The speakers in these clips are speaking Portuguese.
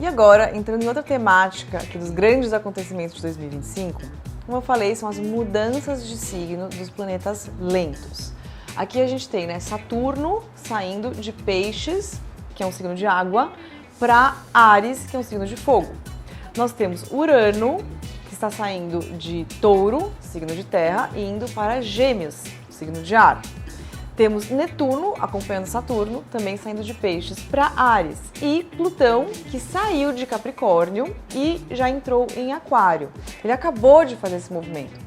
E agora, entrando em outra temática aqui dos grandes acontecimentos de 2025, como eu falei, são as mudanças de signo dos planetas lentos. Aqui a gente tem, né, Saturno saindo de Peixes, que é um signo de água, para Áries, que é um signo de fogo. Nós temos Urano, que está saindo de Touro, signo de terra, e indo para Gêmeos, signo de ar. Temos Netuno, acompanhando Saturno, também saindo de Peixes para Áries. E Plutão, que saiu de Capricórnio e já entrou em Aquário. Ele acabou de fazer esse movimento.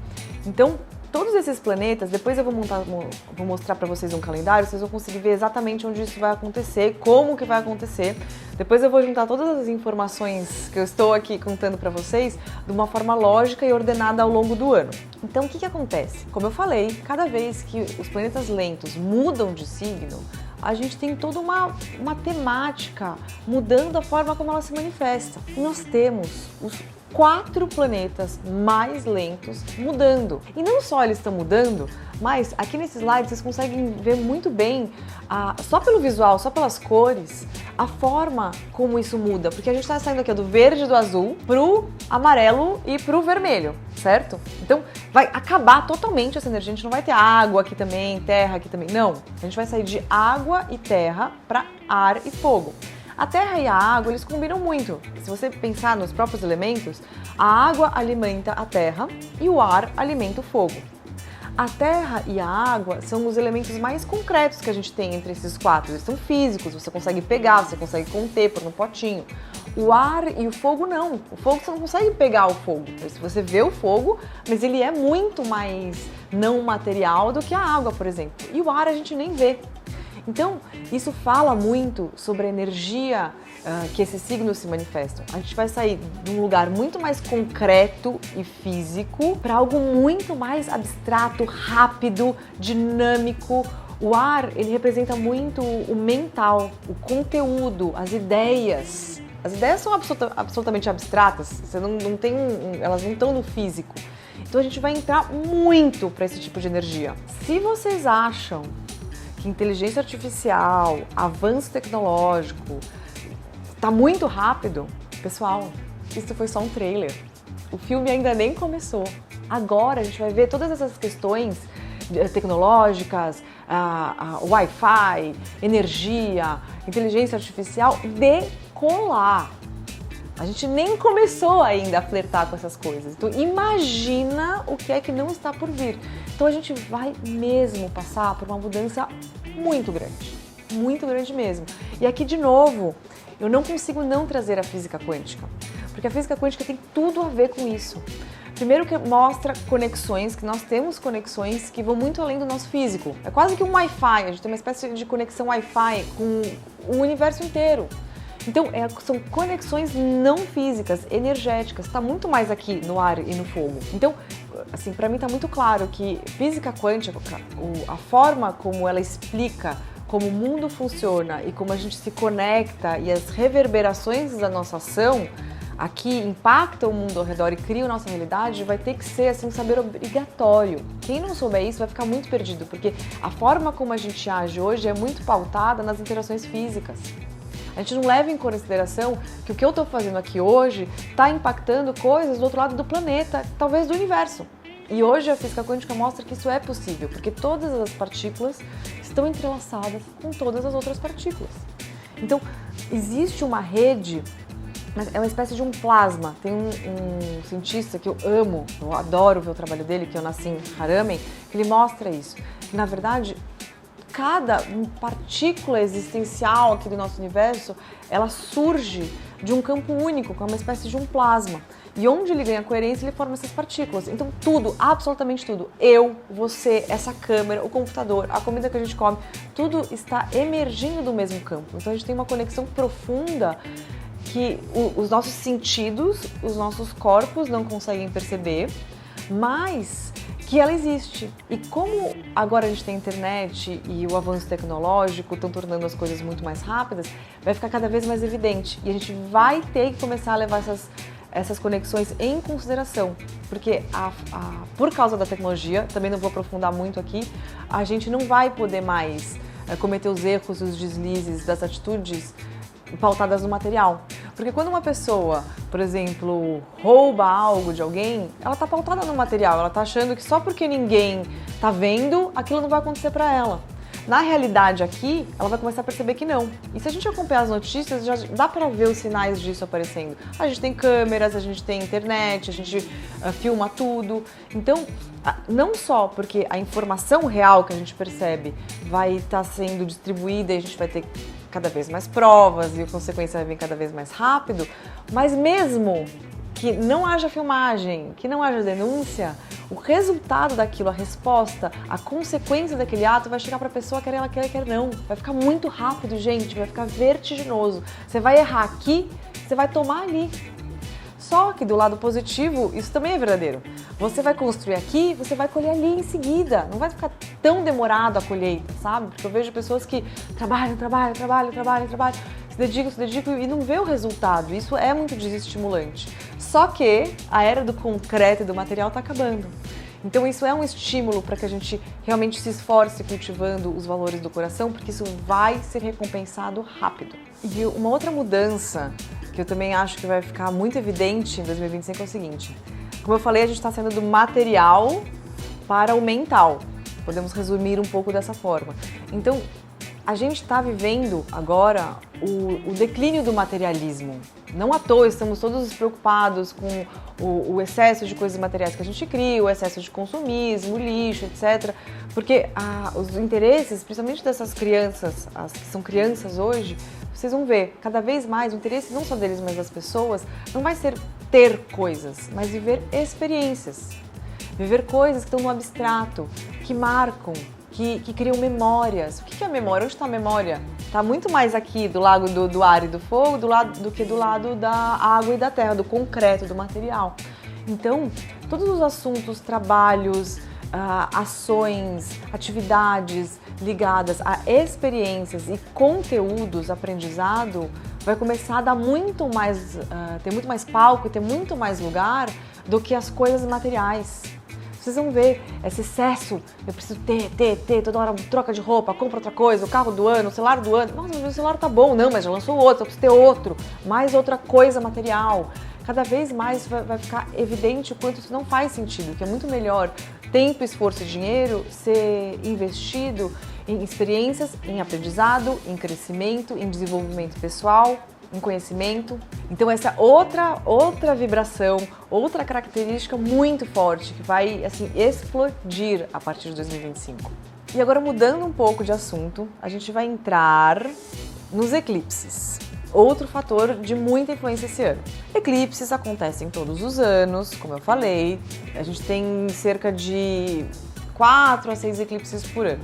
Então, todos esses planetas, depois eu vou mostrar para vocês um calendário, vocês vão conseguir ver exatamente onde isso vai acontecer, como que vai acontecer. Depois eu vou juntar todas as informações que eu estou aqui contando para vocês de uma forma lógica e ordenada ao longo do ano. Então, o que acontece? Como eu falei, cada vez que os planetas lentos mudam de signo, a gente tem toda uma temática mudando a forma como ela se manifesta. E nós temos os 4 planetas mais lentos mudando. E não só eles estão mudando, mas aqui nesse slide vocês conseguem ver muito bem, só pelo visual, só pelas cores, a forma como isso muda. Porque a gente está saindo aqui do verde e do azul pro amarelo e pro vermelho, certo? Então vai acabar totalmente essa energia, a gente não vai ter água aqui também, terra aqui também, não. A gente vai sair de água e terra para ar e fogo. A terra e a água, eles combinam muito. Se você pensar nos próprios elementos, a água alimenta a terra e o ar alimenta o fogo. A terra e a água são os elementos mais concretos que a gente tem entre esses 4. Eles são físicos, você consegue pegar, você consegue conter por um potinho. O ar e o fogo não. O fogo você não consegue pegar o fogo. Se você vê o fogo, mas ele é muito mais não material do que a água, por exemplo. E o ar a gente nem vê. Então, isso fala muito sobre a energia que esses signos se manifestam. A gente vai sair de um lugar muito mais concreto e físico para algo muito mais abstrato, rápido, dinâmico. O ar, ele representa muito o mental, o conteúdo, as ideias. As ideias são absolutamente abstratas, você não tem, elas não estão no físico. Então a gente vai entrar muito para esse tipo de energia. Se vocês acham que inteligência artificial, avanço tecnológico, tá muito rápido, pessoal, isso foi só um trailer. O filme ainda nem começou. Agora a gente vai ver todas essas questões tecnológicas, Wi-Fi, energia, inteligência artificial decolar. A gente nem começou ainda a flertar com essas coisas. Então imagina o que é que não está por vir. Então a gente vai mesmo passar por uma mudança muito grande mesmo. E aqui de novo, eu não consigo não trazer a física quântica, porque a física quântica tem tudo a ver com isso. Primeiro que mostra conexões, que nós temos conexões que vão muito além do nosso físico. É quase que um Wi-Fi, a gente tem uma espécie de conexão Wi-Fi com o universo inteiro. Então, são conexões não físicas, energéticas, está muito mais aqui no ar e no fogo. Então, assim, para mim está muito claro que física quântica, a forma como ela explica como o mundo funciona e como a gente se conecta e as reverberações da nossa ação aqui impactam o mundo ao redor e criam a nossa realidade, vai ter que ser assim, um saber obrigatório. Quem não souber isso vai ficar muito perdido, porque a forma como a gente age hoje é muito pautada nas interações físicas. A gente não leva em consideração que o que eu estou fazendo aqui hoje está impactando coisas do outro lado do planeta, talvez do universo. E hoje a física quântica mostra que isso é possível, porque todas as partículas estão entrelaçadas com todas as outras partículas. Então, existe uma rede, mas é uma espécie de um plasma. Tem um cientista que eu amo, eu adoro ver o trabalho dele, que é o Nassim Haramein, que ele mostra isso. Que, na verdade, cada partícula existencial aqui do nosso universo, ela surge de um campo único, que é uma espécie de um plasma. E onde ele ganha coerência, ele forma essas partículas. Então tudo, absolutamente tudo, eu, você, essa câmera, o computador, a comida que a gente come, tudo está emergindo do mesmo campo. Então a gente tem uma conexão profunda que os nossos sentidos, os nossos corpos não conseguem perceber, mas que ela existe. E como agora a gente tem internet e o avanço tecnológico estão tornando as coisas muito mais rápidas, vai ficar cada vez mais evidente. E a gente vai ter que começar a levar essas conexões em consideração, porque por causa da tecnologia, também não vou aprofundar muito aqui, a gente não vai poder mais cometer os erros, os deslizes das atitudes pautadas no material. Porque quando uma pessoa, por exemplo, rouba algo de alguém, ela tá pautada no material, ela tá achando que só porque ninguém tá vendo, aquilo não vai acontecer para ela. Na realidade aqui, ela vai começar a perceber que não. E se a gente acompanhar as notícias, já dá para ver os sinais disso aparecendo. A gente tem câmeras, a gente tem internet, a gente filma tudo. Então, não só porque a informação real que a gente percebe vai estar sendo distribuída e a gente vai ter cada vez mais provas e a consequência vai vir cada vez mais rápido, mas mesmo que não haja filmagem, que não haja denúncia, o resultado daquilo, a resposta, a consequência daquele ato vai chegar para a pessoa quer ela quer não. Vai ficar muito rápido, gente, vai ficar vertiginoso. Você vai errar aqui, você vai tomar ali. Só que do lado positivo, isso também é verdadeiro. Você vai construir aqui, você vai colher ali em seguida. Não vai ficar tão demorado a colheita, sabe? Porque eu vejo pessoas que trabalham, se dedicam e não vê o resultado. Isso é muito desestimulante. Só que a era do concreto e do material está acabando. Então isso é um estímulo para que a gente realmente se esforce cultivando os valores do coração, porque isso vai ser recompensado rápido. E uma outra mudança que eu também acho que vai ficar muito evidente em 2025 é o seguinte. Como eu falei, a gente está saindo do material para o mental. Podemos resumir um pouco dessa forma. Então, a gente está vivendo agora o declínio do materialismo. Não à toa estamos todos preocupados com o excesso de coisas materiais que a gente cria, o excesso de consumismo, lixo, etc. Porque os interesses, principalmente dessas crianças, as que são crianças hoje, vocês vão ver, cada vez mais o interesse não só deles, mas das pessoas, não vai ser ter coisas, mas viver experiências. Viver coisas que estão no abstrato, que marcam, que criam memórias. O que é a memória? Onde está a memória? Está muito mais aqui do lado do ar e do fogo do que do lado da água e da terra, do concreto, do material. Então, todos os assuntos, trabalhos, ações, atividades ligadas a experiências e conteúdos, aprendizado, vai começar a dar muito mais, ter muito mais palco e ter muito mais lugar do que as coisas materiais. Vocês vão ver esse excesso, eu preciso ter, toda hora troca de roupa, compra outra coisa, o carro do ano, o celular do ano. Nossa, meu celular tá bom, não, mas já lançou outro, eu preciso ter outro, mais outra coisa material. Cada vez mais vai ficar evidente o quanto isso não faz sentido, que é muito melhor tempo, esforço e dinheiro ser investido em experiências, em aprendizado, em crescimento, em desenvolvimento pessoal, em conhecimento. Então essa outra vibração, outra característica muito forte que vai assim explodir a partir de 2025. E agora mudando um pouco de assunto, a gente vai entrar nos eclipses. Outro fator de muita influência esse ano. Eclipses acontecem todos os anos, como eu falei. A gente tem cerca de 4 a 6 eclipses por ano.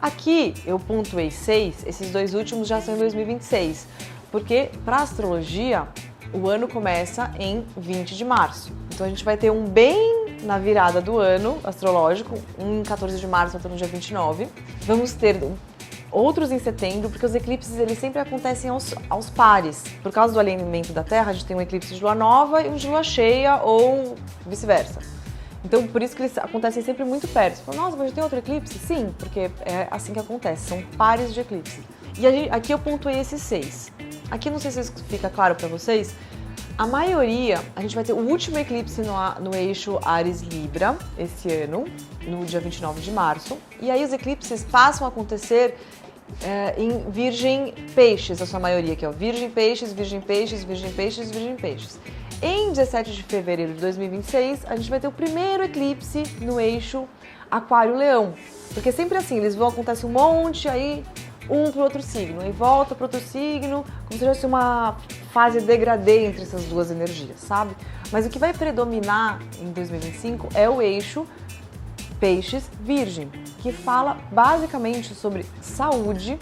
Aqui eu pontuei 6, esses dois últimos já são em 2026. Porque, para a astrologia, o ano começa em 20 de março. Então, a gente vai ter um bem na virada do ano astrológico, um em 14 de março, outro no dia 29. Vamos ter outros em setembro, porque os eclipses eles sempre acontecem aos pares. Por causa do alinhamento da Terra, a gente tem um eclipse de lua nova e um de lua cheia, ou vice-versa. Então, por isso que eles acontecem sempre muito perto. Você fala, nossa, mas já tem outro eclipse? Sim, porque é assim que acontece, são pares de eclipse. E aqui eu pontuei esses 6. Aqui não sei se isso fica claro para vocês, a maioria, a gente vai ter o último eclipse no eixo Áries-Libra esse ano, no dia 29 de março, e aí os eclipses passam a acontecer em Virgem-Peixes, a sua maioria, que é o Virgem-Peixes, Virgem-Peixes, Virgem-Peixes, Virgem-Peixes. Em 17 de fevereiro de 2026, a gente vai ter o primeiro eclipse no eixo Aquário-Leão, porque sempre assim, eles vão acontecer um monte, aí um para o outro signo, e volta para outro signo, como se fosse uma fase degradê entre essas duas energias, sabe? Mas o que vai predominar em 2025 é o eixo Peixes-Virgem, que fala basicamente sobre saúde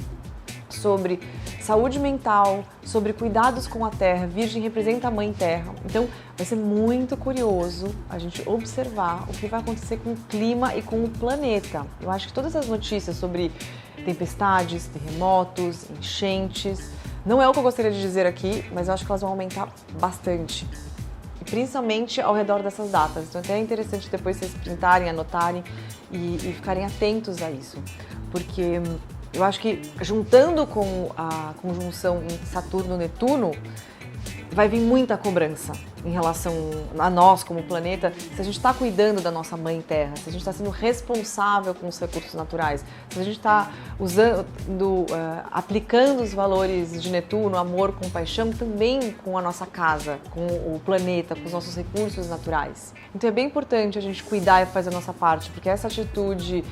mental, sobre cuidados com a Terra. Virgem representa a Mãe Terra, então vai ser muito curioso a gente observar o que vai acontecer com o clima e com o planeta. Eu acho que todas as notícias sobre tempestades, terremotos, enchentes, não é o que eu gostaria de dizer aqui, mas eu acho que elas vão aumentar bastante, e principalmente ao redor dessas datas. Então até é interessante depois vocês printarem, anotarem e ficarem atentos a isso, porque eu acho que juntando com a conjunção Saturno-Netuno, vai vir muita cobrança em relação a nós como planeta, se a gente está cuidando da nossa mãe terra, se a gente está sendo responsável com os recursos naturais, se a gente está aplicando os valores de Netuno, amor, compaixão, também com a nossa casa, com o planeta, com os nossos recursos naturais. Então é bem importante a gente cuidar e fazer a nossa parte, porque essa atitude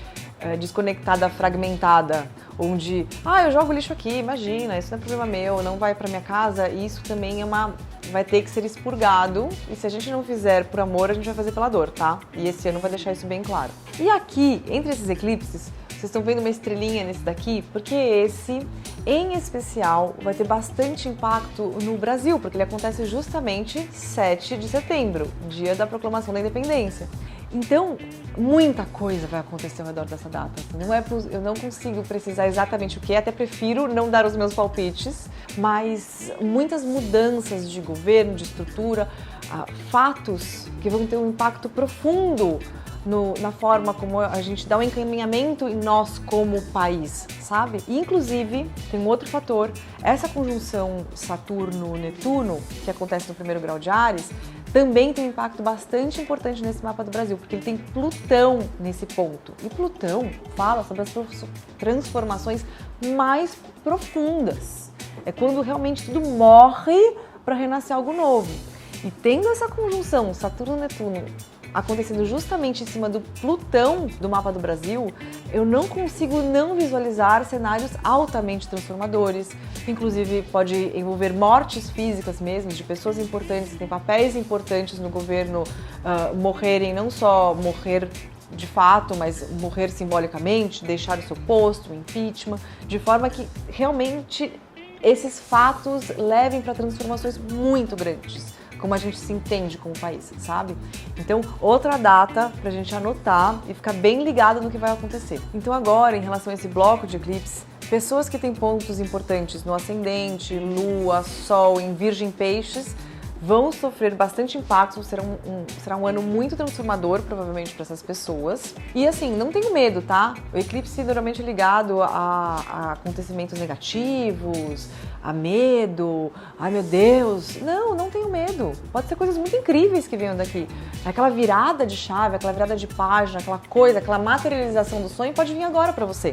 desconectada, fragmentada, onde, eu jogo lixo aqui, imagina, isso não é problema meu, não vai para minha casa, isso também vai ter que ser expurgado, e se a gente não fizer por amor, a gente vai fazer pela dor, tá? E esse ano vai deixar isso bem claro. E aqui, entre esses eclipses, vocês estão vendo uma estrelinha nesse daqui, porque esse, em especial, vai ter bastante impacto no Brasil, porque ele acontece justamente 7 de setembro, dia da proclamação da independência. Então, muita coisa vai acontecer ao redor dessa data. Eu não consigo precisar exatamente o que, até prefiro não dar os meus palpites, mas muitas mudanças de governo, de estrutura, fatos que vão ter um impacto profundo na forma como a gente dá um encaminhamento em nós como país, sabe? E, inclusive, tem um outro fator, essa conjunção Saturno-Netuno, que acontece no primeiro grau de Áries, também tem um impacto bastante importante nesse mapa do Brasil, porque ele tem Plutão nesse ponto. E Plutão fala sobre as transformações mais profundas. É quando realmente tudo morre para renascer algo novo. E tendo essa conjunção Saturno-Netuno acontecendo justamente em cima do Plutão do mapa do Brasil, eu não consigo não visualizar cenários altamente transformadores. Inclusive pode envolver mortes físicas mesmo, de pessoas importantes que têm papéis importantes no governo morrerem, não só morrer de fato, mas morrer simbolicamente, deixar o seu posto, o impeachment, de forma que realmente esses fatos levem para transformações muito grandes, como a gente se entende como país, sabe? Então, outra data pra gente anotar e ficar bem ligado no que vai acontecer. Então agora, em relação a esse bloco de eclipse, pessoas que têm pontos importantes no ascendente, lua, sol, em virgem peixes, vão sofrer bastante impacto, será um ano muito transformador, provavelmente, para essas pessoas. E assim, não tenho medo, tá? O eclipse normalmente é ligado a acontecimentos negativos, a medo, ai meu Deus. Não tenho medo. Pode ser coisas muito incríveis que venham daqui. Aquela virada de chave, aquela virada de página, aquela coisa, aquela materialização do sonho pode vir agora para você.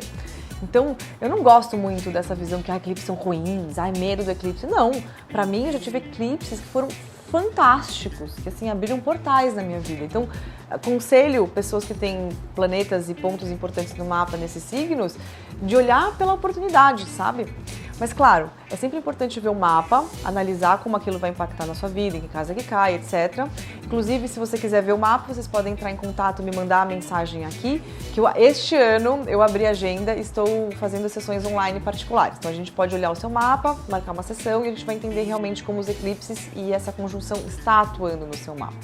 Então, eu não gosto muito dessa visão que eclipses são ruins, medo do eclipse. Não, pra mim eu já tive eclipses que foram fantásticos, que assim, abriram portais na minha vida. Então, aconselho pessoas que têm planetas e pontos importantes no mapa nesses signos, de olhar pela oportunidade, sabe? Mas claro, é sempre importante ver o mapa, analisar como aquilo vai impactar na sua vida, em que casa que cai, etc. Inclusive, se você quiser ver o mapa, vocês podem entrar em contato, me mandar a mensagem aqui, que este ano eu abri a agenda e estou fazendo sessões online particulares. Então a gente pode olhar o seu mapa, marcar uma sessão e a gente vai entender realmente como os eclipses e essa conjunção está atuando no seu mapa.